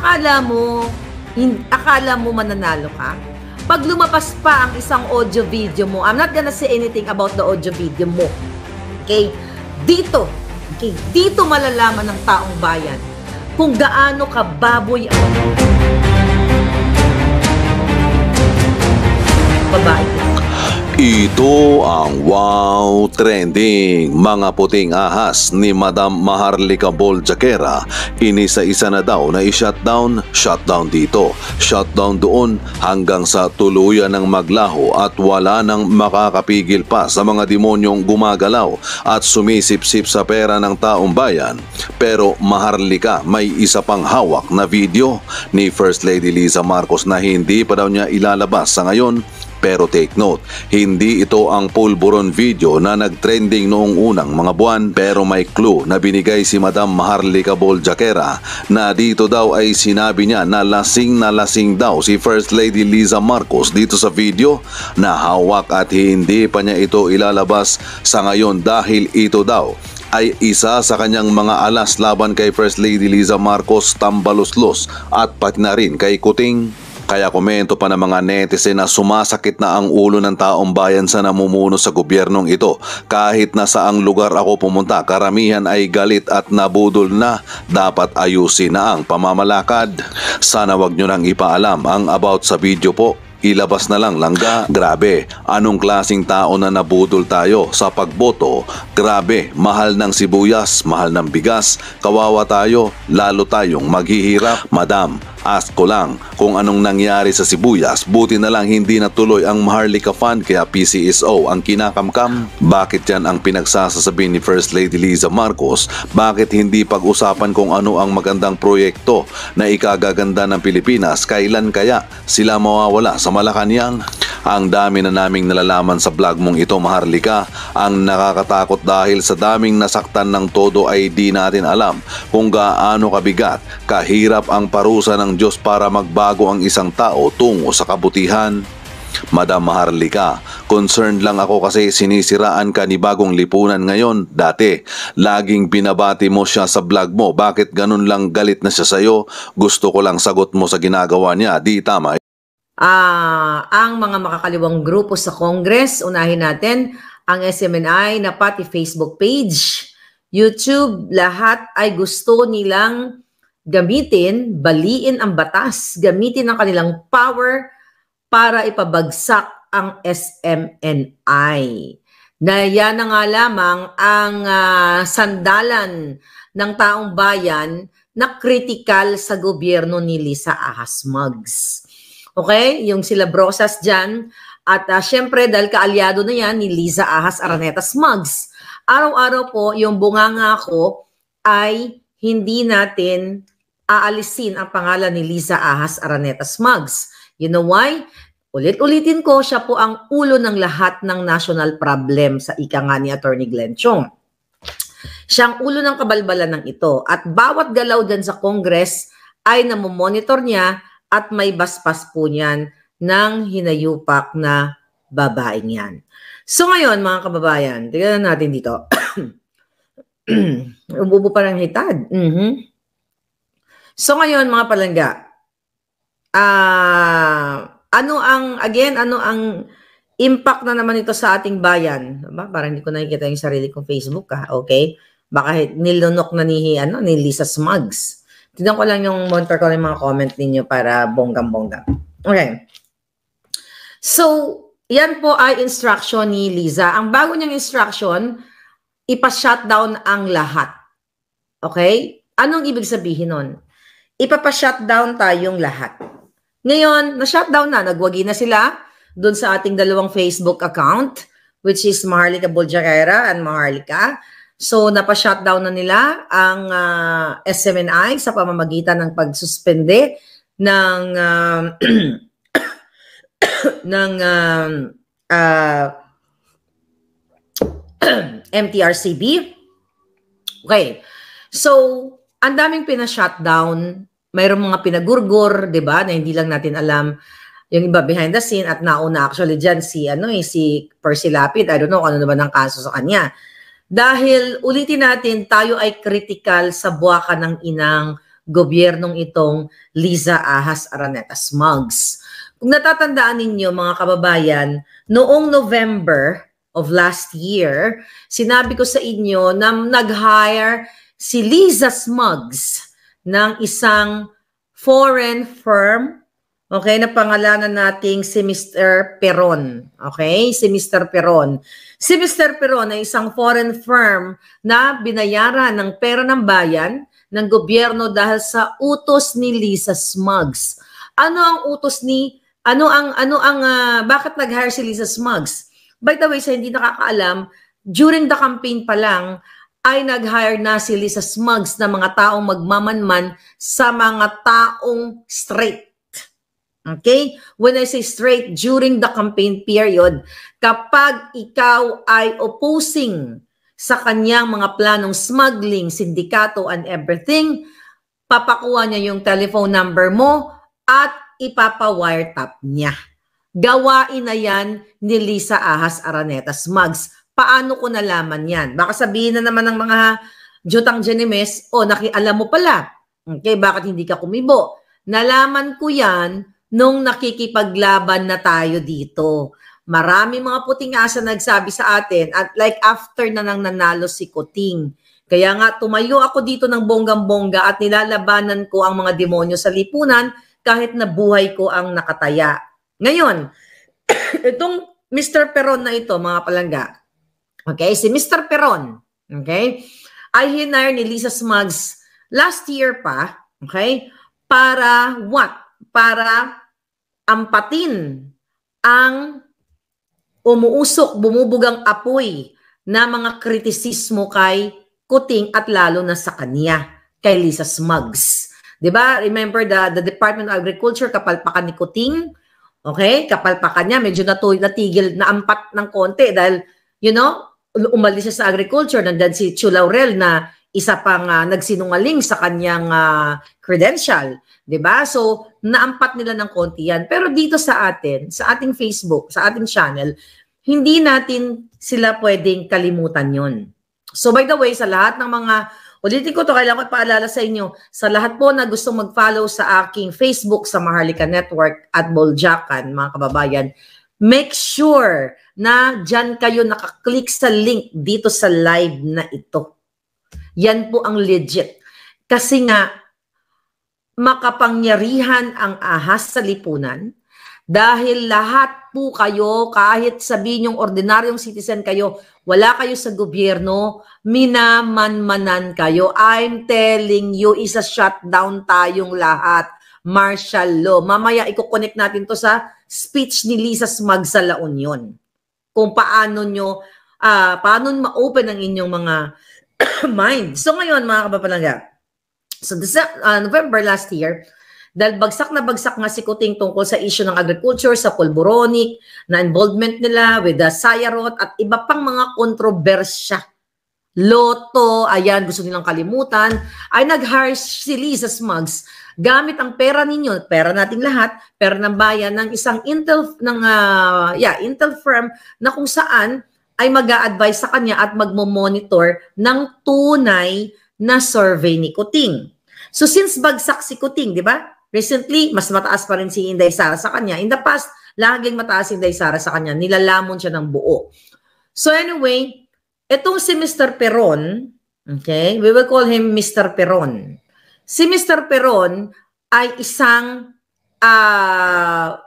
akala mo mananalo ka? Pag lumabas pa ang isang audio video mo, I'm not gonna say anything about the audio video mo. Okay? Dito malalaman ng taong bayan kung gaano ka baboy ang babae. Ito ang wow trending. Mga puting ahas ni Madam Maharlika Boljakera. Inisa-isa na daw na i-shutdown, shutdown dito, shutdown doon hanggang sa tuluyan ng maglaho at wala nang makakapigil pa sa mga demonyong gumagalaw at sumisip-sip sa pera ng taong bayan. Pero Maharlika, may isa pang hawak na video ni First Lady Liza Marcos na hindi pa daw niya ilalabas sa ngayon. Pero take note, hindi ito ang pulburon video na nagtrending noong unang mga buwan, pero may clue na binigay si Madam Maharlika Boljakera na dito daw ay sinabi niya na lasing daw si First Lady Liza Marcos dito sa video na hawak at hindi pa niya ito ilalabas sa ngayon dahil ito daw ay isa sa kanyang mga alas laban kay First Lady Liza Marcos, tambaluslos at pati na rin kay Kuting. Kaya komento pa ng mga netizen na sumasakit na ang ulo ng taong bayan sa namumuno sa gobyernong ito. Kahit na saang lugar ako pumunta, karamihan ay galit at nabudol na. Dapat ayusin na ang pamamalakad. Sana wag nyo nang ipaalam ang about sa video po. Ilabas na lang langga. Grabe, anong klaseng tao na nabudol tayo sa pagboto? Grabe, mahal ng sibuyas, mahal ng bigas. Kawawa tayo, lalo tayong maghihirap. Madam, ask ko lang kung anong nangyari sa sibuyas. Buti na lang hindi natuloy ang Maharlika Fund kaya PCSO ang kinakamkam. Bakit yan ang pinagsasasabi ni First Lady Liza Marcos? Bakit hindi pag-usapan kung ano ang magandang proyekto na ikagaganda ng Pilipinas? Kailan kaya sila mawawala sa Malacanang? Ang dami na naming nalalaman sa vlog mong ito, Maharlika. Ang nakakatakot dahil sa daming nasaktan ng todo ay di natin alam kung gaano kabigat, kahirap ang parusa ng Diyos para magbago ang isang tao tungo sa kabutihan. Madam Maharlika, concerned lang ako kasi sinisiraan ka ni Bagong Lipunan ngayon. Dati, laging binabati mo siya sa vlog mo. Bakit ganun lang galit na siya sa'yo? Gusto ko lang sagot mo sa ginagawa niya. Di tama. Ang mga makakaliwang grupo sa Congress, unahin natin ang SMNI na pati Facebook page, YouTube, lahat ay gusto nilang gamitin, baliin ang batas, gamitin ang kanilang power para ipabagsak ang SMNI. Na yan na nga lamang ang sandalan ng taong bayan na kritikal sa gobyerno ni Liza Ahas Mugs. Okay? Yung sila Brosas dyan. At syempre, dahil kaalyado na yan ni Liza Ahas Araneta Mugs. Araw-araw po, yung bunganga ko ay hindi natin aalisin ang pangalan ni Liza Ahas Araneta Mugs. You know why? Ulit-ulitin ko, siya po ang ulo ng lahat ng national problem sa ika nga ni Atty. Glenn Chong. Siya ang ulo ng kabalbalan ng ito. At bawat galaw dyan sa Congress ay namomonitor niya at may baspas po niyan ng hinayupak na babaeng yan. So ngayon, mga kababayan, tignan natin dito. Umubo pa ng hitad. So ngayon, mga palangga, ano ang impact na naman ito sa ating bayan? Diba? Parang hindi ko nakikita yung sarili kong Facebook, okay? Baka nilunok na ni Liza Mugs. Tignan ko lang yung monitor ko ng mga comment ninyo para bonggang-bonggang. Okay. So, yan po ay instruction ni Liza. Ang bago niyang instruction, ipa-shutdown ang lahat. Okay? Anong ibig sabihin nun? Ipapa-shutdown tayong lahat. Ngayon, na-shutdown na. Nagwagi na sila doon sa ating dalawang Facebook account, which is Maharlika Boljakera and Maharlika. So, napa-shutdown na nila ang SMNI sa pamamagitan ng pagsuspende ng MTRCB. Okay. So, ang daming pina-shutdown. Mayroong mga pinagurgur, 'di ba? Na hindi lang natin alam yung iba behind the scene at nauna actually diyan si Percy Lapid. I don't know ano naman ang kaso sa kanya. Dahil ulitin natin, tayo ay critical sa buwaka ng inang gobyernong itong Liza Ahas Araneta Smugs. Kung natatandaan ninyo mga kababayan, noong November of last year, sinabi ko sa inyo na nag-hire si Liza Smugs ng isang foreign firm, okay, na pangalanan nating si Mr. Peron. Okay, si Mr. Peron. Si Mr. Peron ay isang foreign firm na binayaran ng pera ng bayan ng gobyerno dahil sa utos ni Liza Smugs. Ano ang utos ni, bakit nag-hire si Liza Smugs? By the way, sa hindi nakakaalam, during the campaign pa lang, ay nag-hire na si Liza Smugs na mga taong magmamanman sa mga taong straight. Okay? When I say straight, during the campaign period, kapag ikaw ay opposing sa kanyang mga planong smuggling, sindikato, and everything, papakuha niya yung telephone number mo at ipapa-wiretap niya. Gawain na yan ni Liza Ahas Araneta Smugs. Paano ko nalaman yan? Baka sabihin na naman ng mga Jutang Jenimes, alam mo pala. Okay, bakit hindi ka kumibo? Nalaman ko yan nung nakikipaglaban na tayo dito. Marami mga puting asa nagsabi sa atin at like after na nang nanalo si Kuting. Kaya nga tumayo ako dito ng bonggang-bongga at nilalabanan ko ang mga demonyo sa lipunan kahit na buhay ko ang nakataya. Ngayon, itong Mr. Peron na ito, mga palangga, okay, si Mr. Peron, okay, ay hinire ni Liza Smugs last year pa, okay, para what? Para ampatin ang bumubugang apoy na mga kritisismo kay Kuting at lalo na sa kanya, kay Liza Smugs. Diba? Remember the Department of Agriculture, kapalpakan ni Kuting. Okay? Kapalpakan niya, medyo natigil na ampat ng konti dahil, umalis siya sa agriculture. Nandiyan si Chu Laurel na isa pang nagsinungaling sa kanyang credential. Diba? So, naampat nila ng konti yan. Pero dito sa atin, sa ating Facebook, sa ating channel, hindi natin sila pwedeng kalimutan yon. So, by the way, sa lahat ng mga ulitin ko to, kailangan ko paalala sa inyo, sa lahat po na gustong mag-follow sa aking Facebook sa Maharlika Network at Boljakan, mga kababayan, make sure na dyan kayo nakaklik sa link dito sa live na ito. Yan po ang legit. Kasi nga, makapangyarihan ang ahas sa lipunan dahil lahat po kayo, kahit sabihin yung ordinaryong citizen kayo, wala kayo sa gobyerno, minamanmanan kayo. I'm telling you, isa shutdown tayong lahat. Martial law. Mamaya i-connect natin to sa speech ni Liza Smugs sa La Union. Kung paano ma-open ang inyong mga mind. So ngayon, mga kabapalangga, so November last year, dahil bagsak na bagsak nga si Kuting tungkol sa issue ng agriculture, sa pulboronic, na involvement nila with the Sayarot at iba pang mga kontrobersya. Loto, ayan, gusto nilang kalimutan, ay nag-hire si Liza Smugs gamit ang pera ninyo, pera nating lahat, pera ng bayan ng isang Intel firm na kung saan ay mag-a-advise sa kanya at magmo-monitor ng tunay na survey ni Kuting. So since bagsak si Kuting, di ba? Recently, mas mataas pa rin si Inday Sara sa kanya. In the past, laging mataas si Inday Sara sa kanya. Nilalamon siya ng buo. So anyway, itong si Mr. Peron, okay, we will call him Mr. Peron. Si Mr. Peron ay isang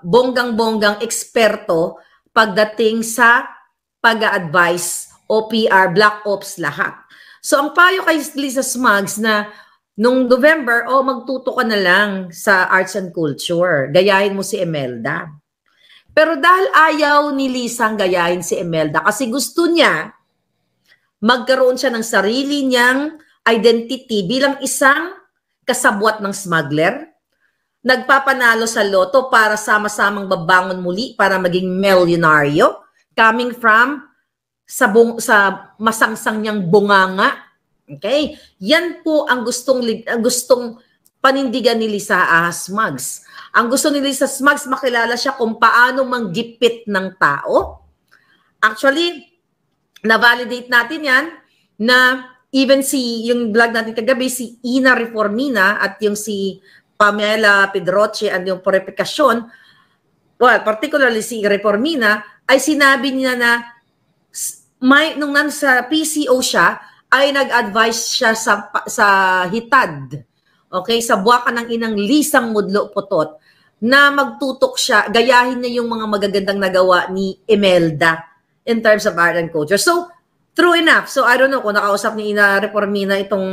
bonggang-bonggang eksperto pagdating sa pag-a-advise o PR, Black Ops, lahat. So ang payo kay Liza Smugs na nung November, magtuto ka na lang sa arts and culture. Gayahin mo si Imelda. Pero dahil ayaw ni Lisang gayahin si Imelda kasi gusto niya magkaroon siya ng sarili niyang identity bilang isang kasabwat ng smuggler, nagpapanalo sa loto para sama-samang babangon muli para maging milyonaryo, coming from sa masangsang niyang bunganga. Okay? Yan po ang gustong panindigan ni Liza Ahas Smugs. Ang gusto ni Liza Smugs, makilala siya kung paano manggipit ng tao. Actually, na-validate natin yan na even yung vlog natin kagabi, si Ina Reformina at yung si Pamela Pedroche and yung Purificacion, well, particularly si Reformina, ay sinabi niya na nung nasa PCO siya, ay nag-advise siya sa hitad, okay, sa buwakan ng inang Lisang Mudlo Potot, na magtutok siya, gayahin niya yung mga magagandang nagawa ni Imelda in terms of art and culture. So, true enough. So, I don't know kung nakausap ni Ina Reformina itong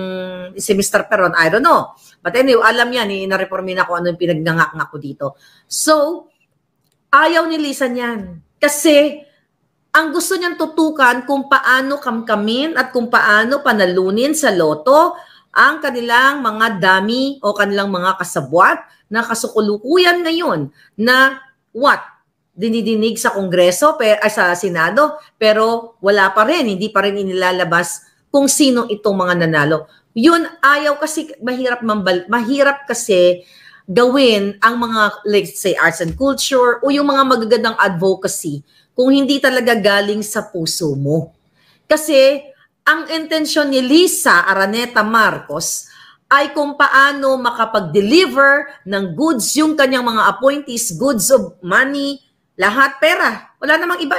si Mr. Peron. I don't know. But anyway, alam niya ni Ina Reformina kung ano yung pinagnangak ko dito. So, ayaw ni Lisa niyan. Kasi, ang gusto niyang tutukan kung paano kamkamin at kung paano panalunin sa loto ang kanilang mga dami o kanilang mga kasabwat na kasukulukuyan ngayon na what? Dinidinig sa Kongreso, sa Senado, pero wala pa rin, hindi pa rin inilalabas kung sino itong mga nanalo. Yun, ayaw kasi, mahirap kasi gawin ang mga, let's say, arts and culture o yung mga magagandang advocacy kung hindi talaga galing sa puso mo. Kasi, ang intensyon ni Lisa Araneta Marcos ay kung paano makapag-deliver ng goods yung kanyang mga appointees, goods of money, lahat pera. Wala namang iba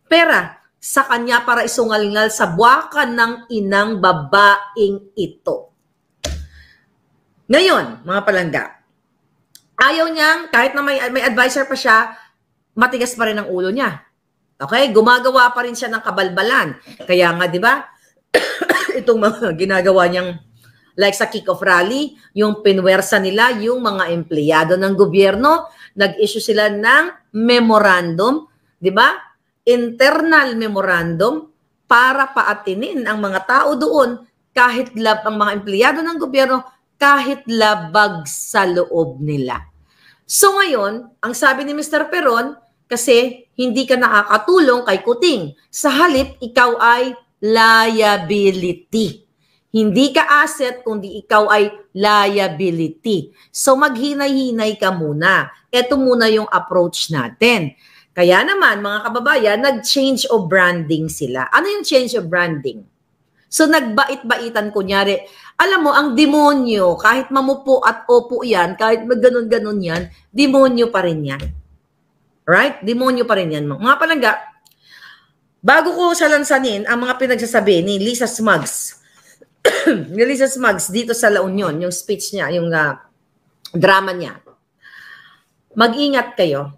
pera sa kanya para isungal-ngal sa buwakan ng inang babaeng ito. Ngayon, mga palangga, ayaw niyang, kahit na may advisor pa siya, matigas pa rin ang ulo niya. Okay? Gumagawa pa rin siya ng kabalbalan. Kaya nga, di ba, itong mga ginagawa niyang like sa kick-off rally, yung pinwersa nila, yung mga empleyado ng gobyerno, nag-issue sila ng memorandum, di ba? Internal memorandum para paatinin ang mga tao doon kahit ang mga empleyado ng gobyerno kahit labag sa loob nila. So ngayon, ang sabi ni Mr. Peron, kasi hindi ka nakakatulong kay Kuting. Sa halip, ikaw ay liability. Hindi ka asset, kundi ikaw ay liability. So maghinay-hinay ka muna. Ito muna yung approach natin. Kaya naman, mga kababayan, nag-change of branding sila. Ano yung change of branding? So nagbait-baitan, kunyari, alam mo, ang demonyo, kahit mamupo at opo yan, kahit maganon-ganon yan, demonyo pa rin yan. Right? Demonyo pa rin yan. Mga palangga, bago ko salansanin ang mga pinagsasabi ni Lisa Smugs, ni Lisa Smugs dito sa La Union, yung speech niya, yung drama niya, mag-ingat kayo.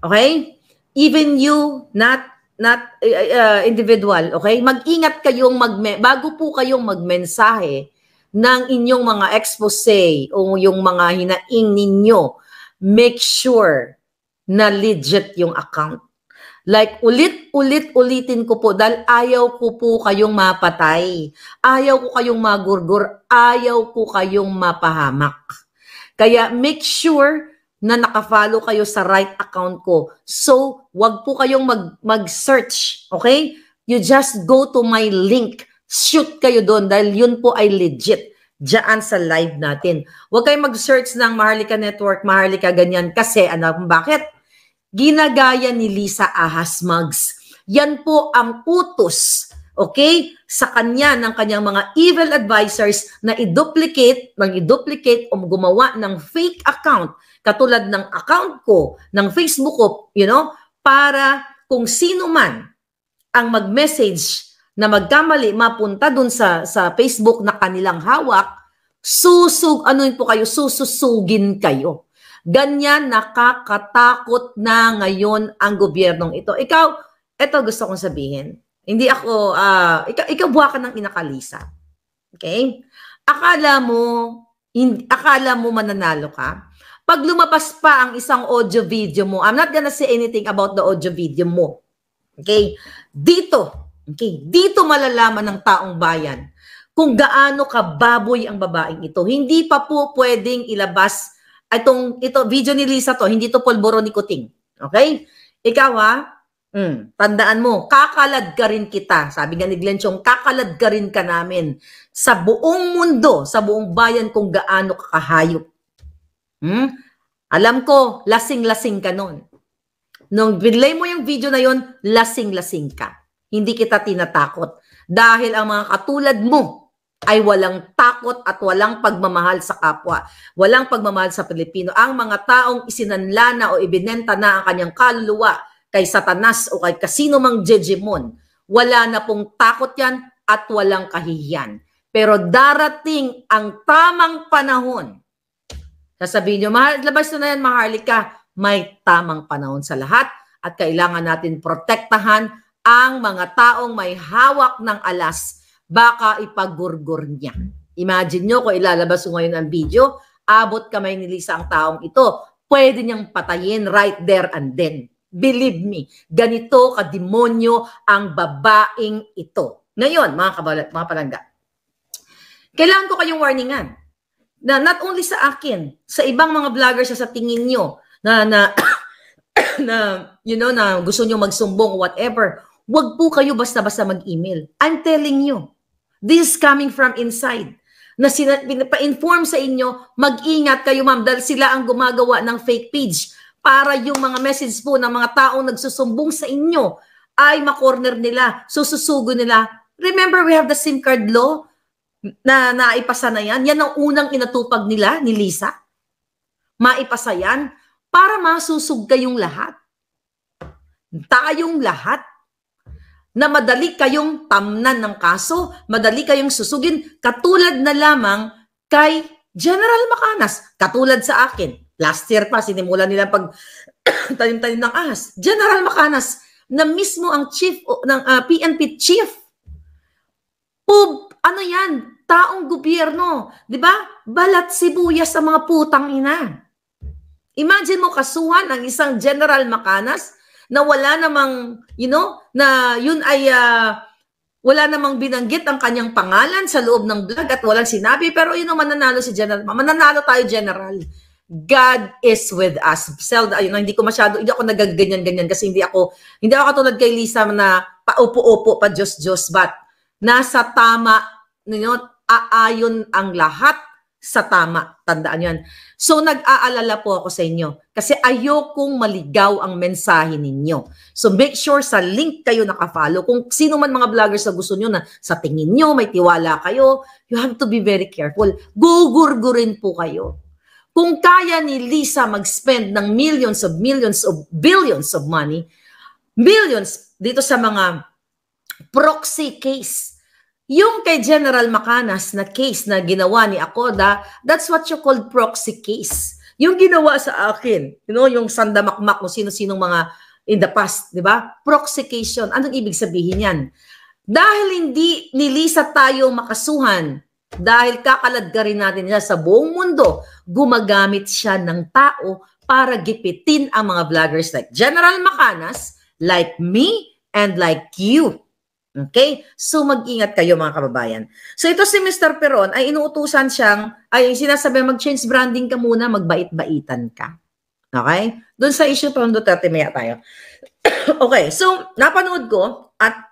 Okay? Even you, not individual, okay? Mag-ingat kayong bago po kayong magmensahe ng inyong mga expose o yung mga hinaing ninyo, make sure na legit yung account. Like, ulitin ko po dahil ayaw ko po kayong mapatay. Ayaw ko kayong magurgur. Ayaw ko kayong mapahamak. Kaya make sure na nakafollow kayo sa right account ko. So, wag po kayong mag-search. Okay? You just go to my link. Shoot kayo doon dahil yun po ay legit. Diyan sa live natin. Huwag kayong mag-search ng Maharlika Network, Maharlika ganyan. Kasi, bakit? Ginagaya ni Lisa Ahas Smugs. Yan po ang utos, okay, sa kanya ng kanyang mga evil advisors na i-duplicate o gumawa ng fake account, katulad ng account ko, ng Facebook ko, para kung sino man ang mag-message na magkamali mapunta dun sa Facebook na kanilang hawak, susugin kayo. Ganyan nakakatakot na ngayon ang gobyernong ito. Ito gusto kong sabihin. Hindi ako, ikaw buha ka ng inakalisa. Okay? Akala mo mananalo ka. Pag lumabas pa ang isang audio video mo, I'm not gonna say anything about the audio video mo. Okay? Dito malalaman ng taong bayan kung gaano kababoy ang babaeng ito. Hindi pa po pwedeng ilabas ito video ni Lisa to, hindi to polboro ni Kuting. Okay? Ikaw tandaan mo, kakalad ka rin kita. Sabi nga ni Glenn Chong, kakalad ka rin ka namin sa buong mundo, sa buong bayan kung gaano kakahayop. Alam ko, lasing-lasing ka nun. Nung binlay mo yung video na yon, lasing-lasing ka. Hindi kita tinatakot. Dahil ang mga katulad mo, ay walang takot at walang pagmamahal sa kapwa. Walang pagmamahal sa Pilipino. Ang mga taong isinanla na o ibinenta na ang kanyang kaluluwa kay Satanas o kay kasino mang Jejemon, wala na pong takot yan at walang kahihiyan. Pero darating ang tamang panahon. Sasabihin nyo, labas na yan, Maharlika. May tamang panahon sa lahat at kailangan natin protektahan ang mga taong may hawak ng alas. Baka ipagurgur niya. Imagine nyo kung ilalabas ko ngayon ang video, abot kamay ni Lisa ang taong ito. Pwede niyang patayin right there and then. Believe me, ganito kademonyo ang babaeng ito. Ngayon, mga palangga, kailangan ko kayong warningan na not only sa akin, sa ibang mga vloggers sa tingin nyo na you know, na gusto nyo magsumbong whatever, wag po kayo basta-basta mag-email. I'm telling you. This is coming from inside. Na pa-inform sa inyo, mag-ingat kayo ma'am dahil sila ang gumagawa ng fake page para yung mga message po ng mga taong nagsusumbong sa inyo ay makorner nila, sususugo nila. Remember, we have the SIM card law na naipasa na yan. Yan ang unang inatupag nila ni Lisa. Maipasa yan para masusug kayong lahat. Tayong lahat. Na madali kayong tamnan ng kaso, madali kayong susugin, katulad na lamang kay General Macanas, katulad sa akin. Last year pa, sinimulan nila pag tanim-tanim ng ahas. General Macanas, na mismo ang chief ng PNP chief. Ano yan? Taong gobyerno. Di ba? Balat sibuyas sa mga putang ina. Imagine mo kasuhan ang isang General Macanas na wala namang, you know, na yun ay wala namang binanggit ang kanyang pangalan sa loob ng vlog at walang sinabi. Pero yun know, mananalo si General. Mananalo tayo, General. God is with us. Hindi ako nagaganyan-ganyan kasi hindi ako katulad kay Lisa na paupo-upo pa Diyos-Diyos, but nasa tama, you know, aayon ang lahat sa tama. Tandaan yan. So, nag-aalala po ako sa inyo kasi ayokong maligaw ang mensahe ninyo. So, make sure sa link kayo nakafollow. Kung sino man mga vloggers na gusto nyo na sa tingin nyo, may tiwala kayo, you have to be very careful. Gugurgurin po kayo. Kung kaya ni Lisa mag-spend ng millions of billions of money, billions dito sa mga proxy case, yung kay General Macanas na case na ginawa ni Acoda, that's what you call proxy case. Yung ginawa sa akin, you know, yung sandamakmak kung sino-sinong mga in the past, di ba? Proxy case yun. Anong ibig sabihin yan? Dahil hindi ni Lisa tayo makasuhan, dahil kakaladgarin natin siya sa buong mundo, gumagamit siya ng tao para gipitin ang mga vloggers like General Macanas, like me, and like you. Okay? So, mag-ingat kayo mga kababayan. So, ito si Mr. Peron ay inuutusan siyang, ay sinasabi mag-change branding ka muna, magbait-baitan ka. Okay? Doon sa issue pa ng Duterte, maya tayo. Okay, so, napanood ko at